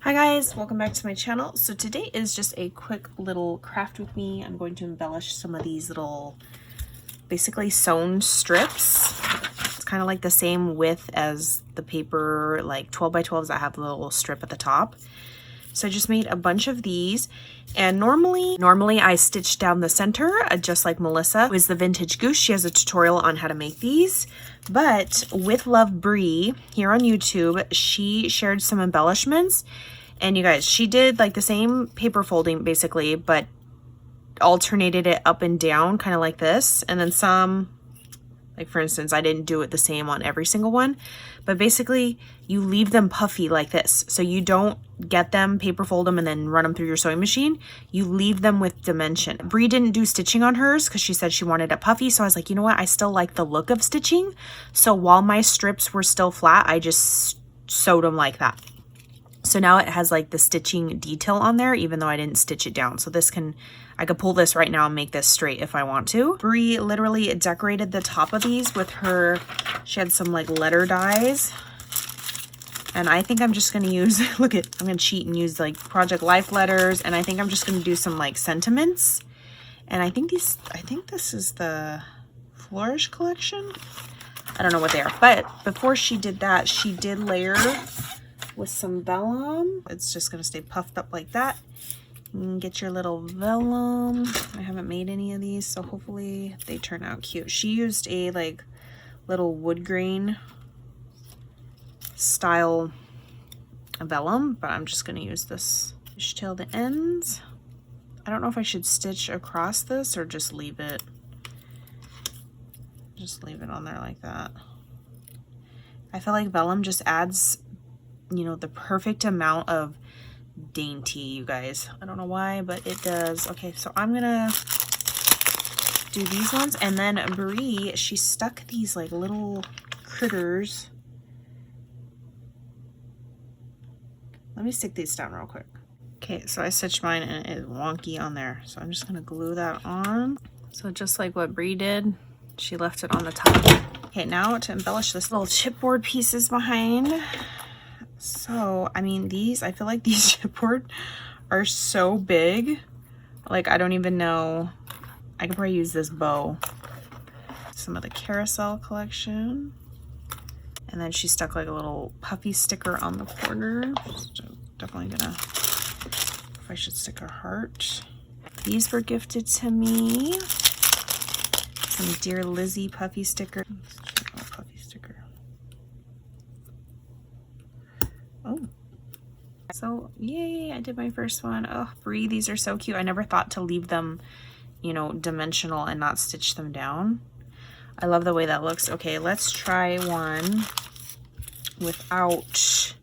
Hi guys, welcome back to my channel. So today is just a quick little craft with me. I'm going to embellish some of these little basically sewn strips. It's kind of like the same width as the paper, like 12 by 12s that have a little strip at the top. So I just made a bunch of these, and normally I stitch down the center, just like Melissa, who is the Vintage Goose. She has a tutorial on how to make these. But with Love Bree here on YouTube, she shared some embellishments, and you guys, she did like the same paper folding basically, but alternated it up and down, kind of like this, and then some. Like for instance, I didn't do it the same on every single one, but basically you leave them puffy like this. So you don't get them, paper fold them, and then run them through your sewing machine. You leave them with dimension. Bree didn't do stitching on hers because she said she wanted it puffy. So I was like, you know what? I still like the look of stitching. So while my strips were still flat, I just sewed them like that. So now it has like the stitching detail on there, even though I didn't stitch it down. So this I could pull this right now and make this straight if I want to. Bree literally decorated the top of these with her, she had some like letter dies. And I think I'm just gonna use, I'm gonna cheat and use like Project Life letters. And I think I'm just gonna do some like sentiments. And I think this is the Flourish collection. I don't know what they are, but before she did that, she did layer with some vellum. It's just gonna stay puffed up like that. You can get your little vellum. I haven't made any of these, so hopefully they turn out cute. She used a like little wood grain style vellum, but I'm just gonna use this till the ends. I don't know if I should stitch across this or just leave it. Just leave it on there like that. I feel like vellum just adds, you know, the perfect amount of dainty, you guys. I don't know why, but it does. Okay, so I'm gonna do these ones, and then Bree, she stuck these like little critters. Let me stick these down real quick. Okay, so I stitched mine and it is wonky on there, so I'm just gonna glue that on. So just like what Bree did, she left it on the top. Okay, now to embellish this little chipboard pieces behind. So, I mean, I feel like these chipboard are so big. Like, I don't even know. I could probably use this bow. Some of the Carousel collection. And then she stuck like a little puffy sticker on the corner. So definitely gonna, if I should stick a heart. These were gifted to me. Some Dear Lizzie puffy sticker. Puffy sticker. Oh, so yay, I did my first one. Oh, Bree, these are so cute. I never thought to leave them, you know, dimensional and not stitch them down. I love the way that looks. Okay, let's try one without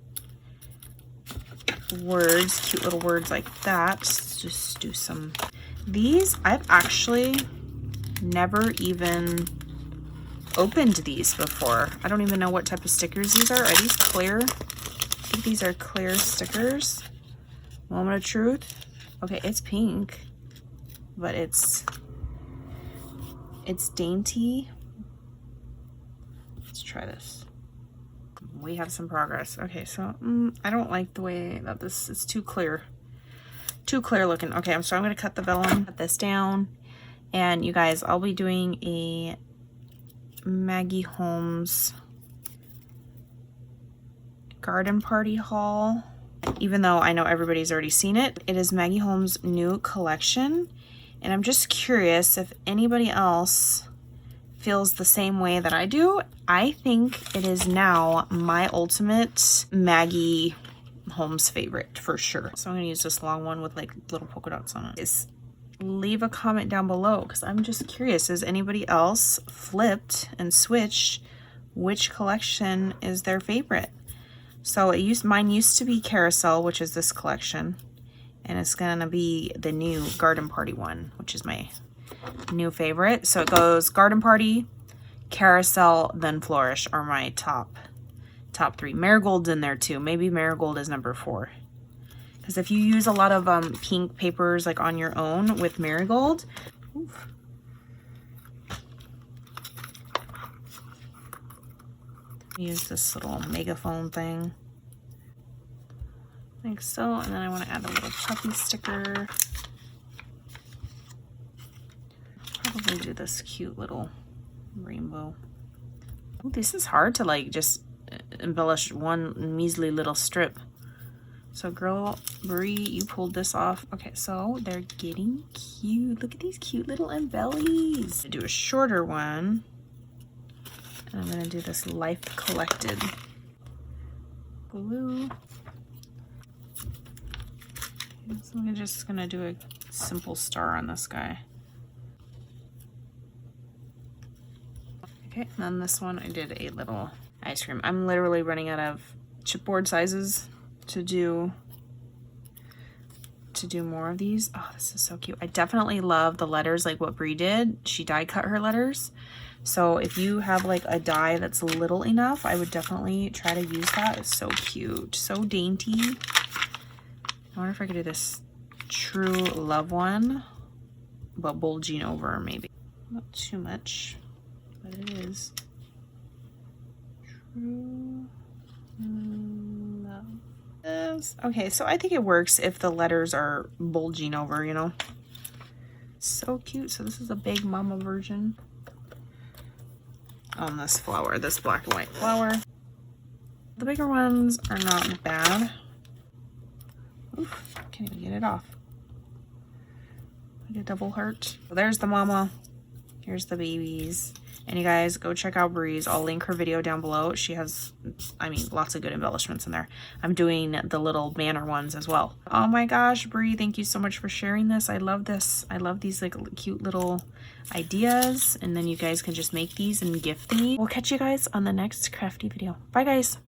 words, cute little words like that. Let's just do some. These, I've actually never even opened these before. I don't even know what type of stickers these are. Are these clear? I think these are clear stickers. Moment of truth. Okay, it's pink, but it's dainty. Let's try this. We have some progress. Okay, so I don't like the way that this is too clear. Too clear looking. Okay, so I'm gonna cut the vellum, cut this down, and you guys, I'll be doing a Maggie Holmes garden party haul, even though I know everybody's already seen it. It is Maggie Holmes' new collection, and I'm just curious if anybody else feels the same way that I do. I think it is now my ultimate Maggie Holmes favorite for sure. So I'm gonna use this long one with like little polka dots on it. Leave a comment down below because I'm just curious, has anybody else flipped and switched which collection is their favorite? So mine used to be Carousel, which is this collection, and it's gonna be the new Garden Party one, which is my new favorite. So it goes Garden Party, Carousel, then Flourish are my top three. Marigold's in there too. Maybe Marigold is number 4. Because if you use a lot of pink papers like on your own with Marigold, oof. Use this little megaphone thing. like so. And then I want to add a little puppy sticker. Probably do this cute little rainbow. Ooh, this is hard to like just embellish one measly little strip. So girl, Brie, you pulled this off. Okay, so they're getting cute. Look at these cute little embellies. Do a shorter one. And I'm gonna do this Life Collected glue. So I'm just gonna do a simple star on this guy. Okay, and then this one I did a little ice cream. I'm literally running out of chipboard sizes to do more of these. Oh, this is so cute. I definitely love the letters like what Brie did. She die cut her letters. So if you have like a die that's little enough, I would definitely try to use that. It's so cute, so dainty. I wonder if I could do this True Love one, but bulging over maybe. Not too much, but it is. True Love. Okay, so I think it works if the letters are bulging over, you know. So cute. So this is a big mama version on this flower, this black and white flower. The bigger ones are not bad. Oof, can't even get it off. Like a double heart. So there's the mama. Here's the babies. And you guys go check out Brie's. I'll link her video down below. She has, I mean, lots of good embellishments in there. I'm doing the little banner ones as well. Oh my gosh, Brie, thank you so much for sharing this. I love this. I love these like cute little ideas. And then you guys can just make these and gift me. We'll catch you guys on the next crafty video. Bye guys.